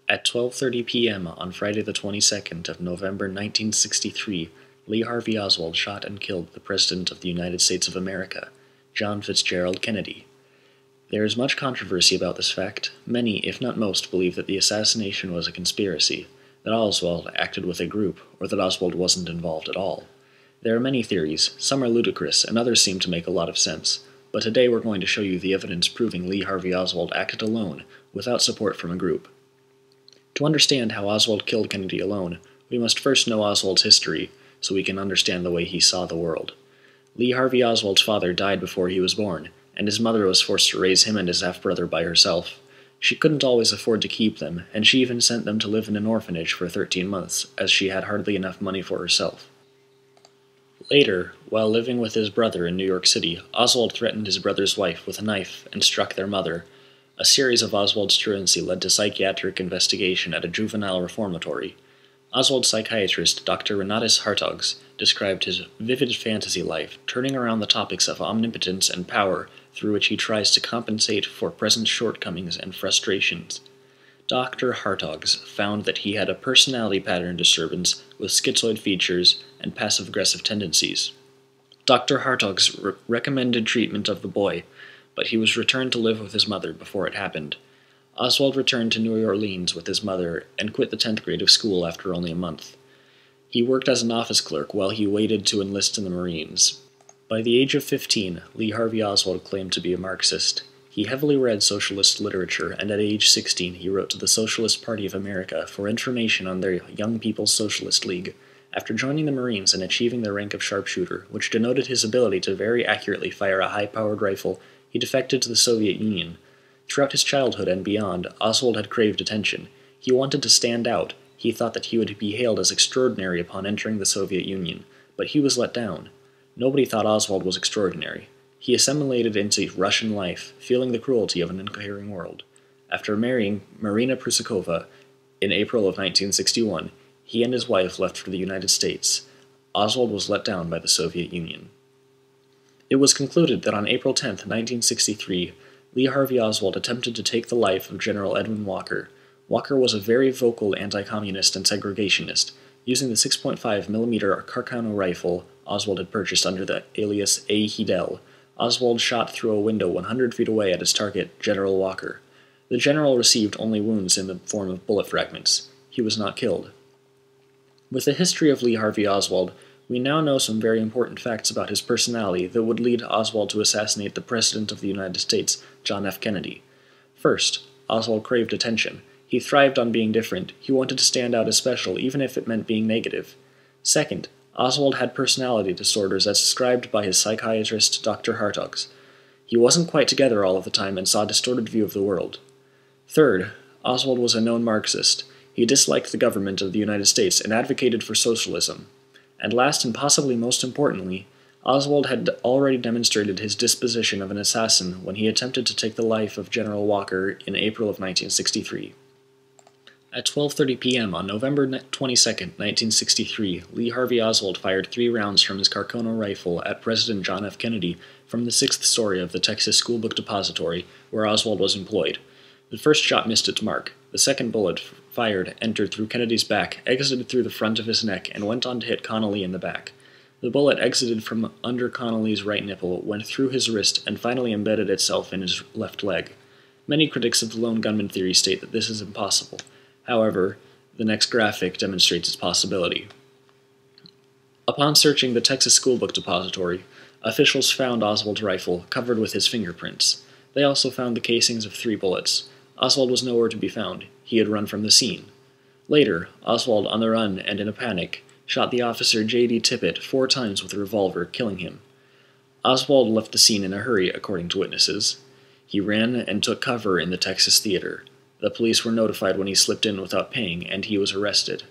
At 12:30 p.m. on Friday the 22nd of November 1963, Lee Harvey Oswald shot and killed the President of the United States of America, John Fitzgerald Kennedy. There is much controversy about this fact. Many, if not most, believe that the assassination was a conspiracy, that Oswald acted with a group, or that Oswald wasn't involved at all. There are many theories, some are ludicrous, and others seem to make a lot of sense, but today we're going to show you the evidence proving Lee Harvey Oswald acted alone, without support from a group. To understand how Oswald killed Kennedy alone, we must first know Oswald's history, so we can understand the way he saw the world. Lee Harvey Oswald's father died before he was born, and his mother was forced to raise him and his half-brother by herself. She couldn't always afford to keep them, and she even sent them to live in an orphanage for 13 months, as she had hardly enough money for herself. Later, while living with his brother in New York City, Oswald threatened his brother's wife with a knife and struck their mother. A series of Oswald's truancy led to psychiatric investigation at a juvenile reformatory. Oswald's psychiatrist, Dr. Renatus Hartogs, described his vivid fantasy life, turning around the topics of omnipotence and power through which he tries to compensate for present shortcomings and frustrations. Dr. Hartogs found that he had a personality pattern disturbance with schizoid features and passive-aggressive tendencies. Dr. Hartogs recommended treatment of the boy, but he was returned to live with his mother before it happened. Oswald returned to New Orleans with his mother and quit the 10th grade of school after only a month. He worked as an office clerk while he waited to enlist in the Marines. By the age of 15, Lee Harvey Oswald claimed to be a Marxist. He heavily read socialist literature, and at age 16 he wrote to the Socialist Party of America for information on their Young People's Socialist League. After joining the Marines and achieving the rank of sharpshooter, which denoted his ability to very accurately fire a high-powered rifle, he defected to the Soviet Union. Throughout his childhood and beyond, Oswald had craved attention. He wanted to stand out. He thought that he would be hailed as extraordinary upon entering the Soviet Union, but he was let down. Nobody thought Oswald was extraordinary. He assimilated into Russian life, feeling the cruelty of an incoherent world. After marrying Marina Prusakova in April of 1961, he and his wife left for the United States. Oswald was let down by the Soviet Union. It was concluded that on April 10, 1963, Lee Harvey Oswald attempted to take the life of General Edwin Walker. Walker was a very vocal anti-communist and segregationist. Using the 6.5mm Carcano rifle Oswald had purchased under the alias A. Hidell, Oswald shot through a window 100 feet away at his target, General Walker. The general received only wounds in the form of bullet fragments. He was not killed. With the history of Lee Harvey Oswald, we now know some very important facts about his personality that would lead Oswald to assassinate the President of the United States, John F. Kennedy. First, Oswald craved attention. He thrived on being different. He wanted to stand out as special, even if it meant being negative. Second, Oswald had personality disorders as described by his psychiatrist, Dr. Hartogs. He wasn't quite together all of the time and saw a distorted view of the world. Third, Oswald was a known Marxist. He disliked the government of the United States and advocated for socialism. And last and possibly most importantly, Oswald had already demonstrated his disposition of an assassin when he attempted to take the life of General Walker in April of 1963. At 12:30 p.m. on November 22, 1963, Lee Harvey Oswald fired 3 rounds from his Carcano rifle at President John F. Kennedy from the 6th story of the Texas Schoolbook Depository, where Oswald was employed. The first shot missed its mark. The second bullet, fired, entered through Kennedy's back, exited through the front of his neck, and went on to hit Connolly in the back. The bullet exited from under Connolly's right nipple, went through his wrist, and finally embedded itself in his left leg. Many critics of the lone gunman theory state that this is impossible. However, the next graphic demonstrates its possibility. Upon searching the Texas Schoolbook Depository, officials found Oswald's rifle covered with his fingerprints. They also found the casings of 3 bullets. Oswald was nowhere to be found. He had run from the scene. Later, Oswald, on the run and in a panic, shot the officer J.D. Tippit 4 times with a revolver, killing him. Oswald left the scene in a hurry, according to witnesses. He ran and took cover in the Texas Theater. The police were notified when he slipped in without paying, and he was arrested.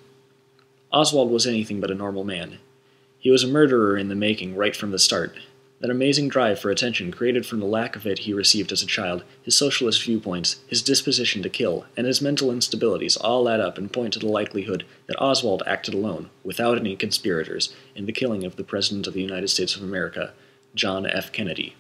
Oswald was anything but a normal man. He was a murderer in the making right from the start. That amazing drive for attention created from the lack of it he received as a child, his socialist viewpoints, his disposition to kill, and his mental instabilities all add up and point to the likelihood that Oswald acted alone, without any conspirators, in the killing of the President of the United States of America, John F. Kennedy.